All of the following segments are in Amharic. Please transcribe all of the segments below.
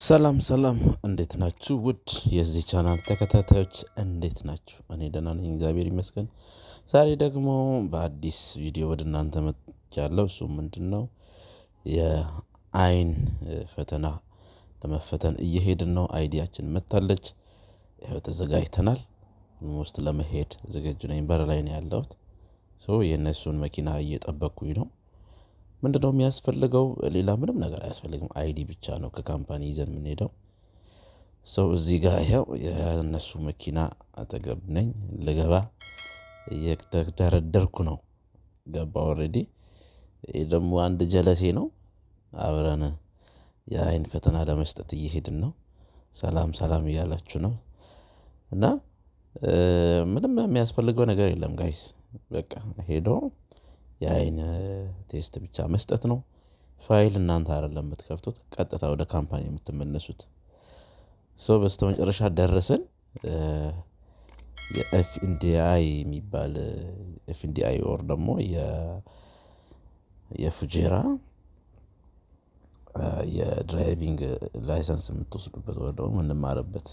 ሰላም እንዴት ናችሁ? ውድ የዚህ ቻናል ተከታታዮች እንዴት ናችሁ? እኔ ደህና ነኝ፣ እግዚአብሔር ይመስገን። ዛሬ ደግሞ በአዲስ ቪዲዮ ወደ እናንተ መጥቻለሁ። እሱም ምንድን ነው? የአይን ፈተና ለመፈተን እየሄድን ነው። አይዲያችን መታለች፣ ይኸው ተዘጋጅተናል። ውስጥ ለመሄድ ዝግጁ ነኝ። በር ላይ ነው ያለሁት። የእነሱን መኪና እየጠበቅኩኝ ነው። ምንድነው የሚያስፈልገው? ሌላ ምንም ነገር አያስፈልግም። አይዲ ብቻ ነው ከካምፓኒ ይዘን የምንሄደው። እዚህ ጋር ይኸው የእነሱ መኪና አጠገብ ነኝ። ልገባ እየተደረደርኩ ነው። ገባ ኦልሬዲ። ይሄ ደግሞ አንድ ጀለሴ ነው። አብረን የአይን ፈተና ለመስጠት እየሄድን ነው። ሰላም እያላችሁ ነው። እና ምንም የሚያስፈልገው ነገር የለም ጋይስ። በቃ ሄዶ የአይን ቴስት ብቻ መስጠት ነው። ፋይል እናንተ አይደለም የምትከፍቱት፣ ቀጥታ ወደ ካምፓኒ የምትመለሱት። በስተመጨረሻ ደረስን። የኤፍኤንዲአይ የሚባል ኤፍኤንዲአይ ወር ደግሞ የፉጄራ የድራይቪንግ ላይሰንስ የምትወስዱበት ወር ደግሞ የምንማርበት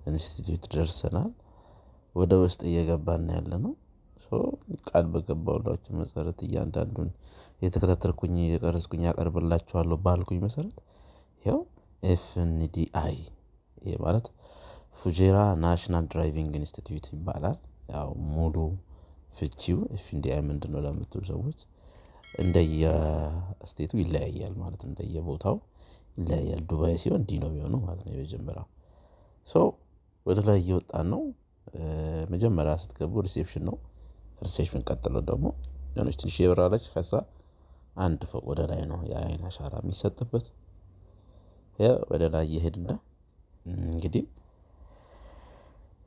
ኢንስቲትዩት ደርሰናል። ወደ ውስጥ እየገባን ያለ ነው። ቃል በገባሁላችሁ መሰረት እያንዳንዱን የተከታተልኩኝ የቀረጽኩኝ ያቀርብላችኋለሁ ባልኩኝ መሰረት ያው ኤፍኤንዲአይ ይሄ ማለት ፉጄራ ናሽናል ድራይቪንግ ኢንስቲትዩት ይባላል። ያው ሙሉ ፍቺው ኤፍኤንዲአይ ምንድነው ለምትሉ ሰዎች እንደየ ስቴቱ ይለያያል ማለት እንደየቦታው ይለያያል። ዱባይ ሲሆን ዲ ነው የሚሆነው ማለት ነው የመጀመሪያው። ወደ ላይ እየወጣን ነው። መጀመሪያ ስትገቡ ሪሴፕሽን ነው። ከሪሴፕሽን ቀጥሎ ደግሞ የሆነች ትንሽ የበራለች። ከዛ አንድ ፎቅ ወደ ላይ ነው የአይን አሻራ የሚሰጥበት። ወደ ላይ እየሄድን ነው እንግዲህ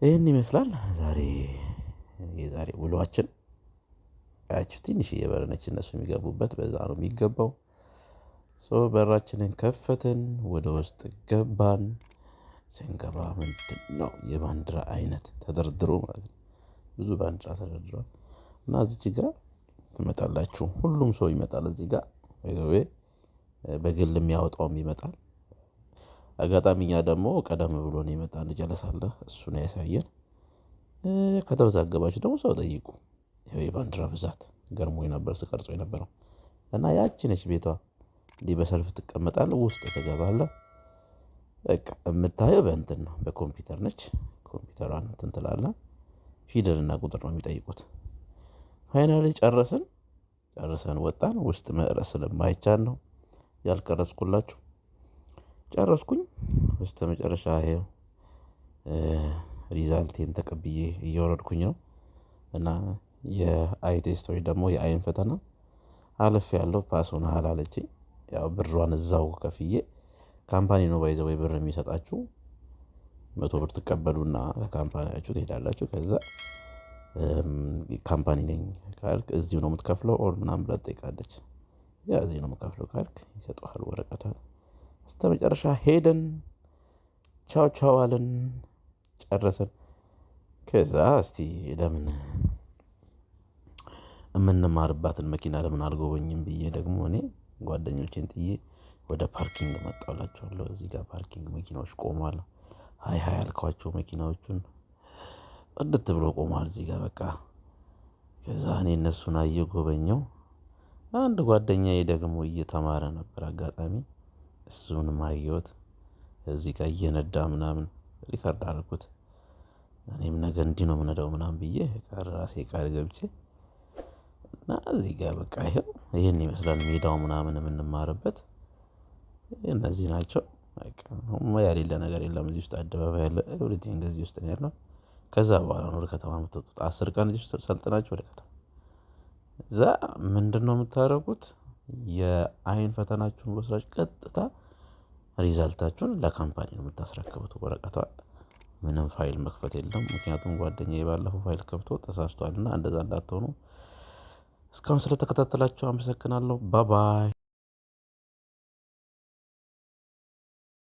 ይህን ይመስላል የዛሬ ውሏችን። ያቺ ትንሽ የበረነች እነሱ የሚገቡበት በዛ ነው የሚገባው። በራችንን ከፈትን፣ ወደ ውስጥ ገባን። ስንገባ ምንድን ነው የባንዲራ አይነት ተደርድሮ ማለት ነው። ብዙ ባንዲራ ተደርድሯል። እና እዚች ጋር ትመጣላችሁ። ሁሉም ሰው ይመጣል እዚህ ጋር። በግል የሚያወጣውም ይመጣል። አጋጣሚኛ ደግሞ ቀደም ብሎ ነው የመጣ ልጅ አለ። እሱን ያሳየን። ከተወዛገባችሁ ደግሞ ሰው ጠይቁ። የባንዲራ ብዛት ገርሞኝ ነበር ስቀርጾ የነበረው። እና ያቺ ነች ቤቷ። እንዲህ በሰልፍ ትቀመጣለህ፣ ውስጥ ትገባለህ። በቃ የምታየው በእንትን ነው፣ በኮምፒውተር ነች። ኮምፒውተሯን እንትን ትላለህ። ፊደልና ቁጥር ነው የሚጠይቁት። ፋይናሊ ጨርሰን ወጣን። ውስጥ መቅረጽ ስለማይቻል ነው ያልቀረጽኩላችሁ። ጨረስኩኝ። በስተመጨረሻ ይኸው ሪዛልቴን ተቀብዬ እየወረድኩኝ ነው። እና የአይ ቴስት ወይ ደግሞ የአይን ፈተና አልፌያለሁ። ፓስ ሆነሃል አለችኝ። ያው ብሯን እዛው ከፍዬ ካምፓኒ ነው ባይ ዘ ወይ ብር የሚሰጣችሁ። 100 ብር ትቀበሉና ለካምፓኒያችሁ ትሄዳላችሁ። ከዛ ካምፓኒ ነኝ ካልክ እዚሁ ነው የምትከፍለው ኦር ምናምን ብላ ትጠይቃለች። ያ እዚሁ ነው የምከፍለው ካልክ ይሰጡሃል ወረቀቷን። በስተመጨረሻ ሄደን ቻው አለን። ጨረሰን። ከዛ እስቲ ለምን የምንማርባትን መኪና ለምን አልጎበኝም ብዬ ደግሞ እኔ ጓደኞቼን ጥዬ ወደ ፓርኪንግ መጣሁላችኋለሁ። እዚህ ጋር ፓርኪንግ መኪናዎች ቆመዋል። ሃይ ያልኳቸው መኪናዎቹን ጽድት ብሎ ቆመዋል እዚህ ጋር በቃ። ከዛ እኔ እነሱን እየጎበኘሁ አንድ ጓደኛዬ ደግሞ እየተማረ ነበር። አጋጣሚ እሱንም አየሁት እዚህ ጋር እየነዳ ምናምን ሪከርድ አደረኩት። እኔም ነገ እንዲህ ነው የምነዳው ምናምን ብዬ ራሴ ቃል ገብቼ እና እዚህ ጋር በቃ ይሄን ይመስላል ሜዳው ምናምን የምንማርበት እነዚህ ናቸው። በቃ የሌለ ነገር የለም እዚህ ውስጥ። አደባባይ ያለ ኤቭሪቲንግ እዚህ ውስጥ ነው ያለው። ከዛ በኋላ ነው ወደ ከተማ የምትወጡት። 10 ቀን እዚህ ውስጥ ሰልጥናችሁ ወደ ከተማ። እዛ ምንድነው የምታደርጉት? የአይን ፈተናችሁን ወስዳችሁ ቀጥታ ሪዛልታችሁን ለካምፓኒ ነው የምታስረክቡት። ወረቀቷን ምንም ፋይል መክፈት የለም። ምክንያቱም ጓደኛዬ ባለፈው ፋይል ከፍቶ ተሳስቷልና እንደዛ እንዳትሆኑ። እስካሁን ስለተከታተላችሁ አመሰግናለሁ። ባባይ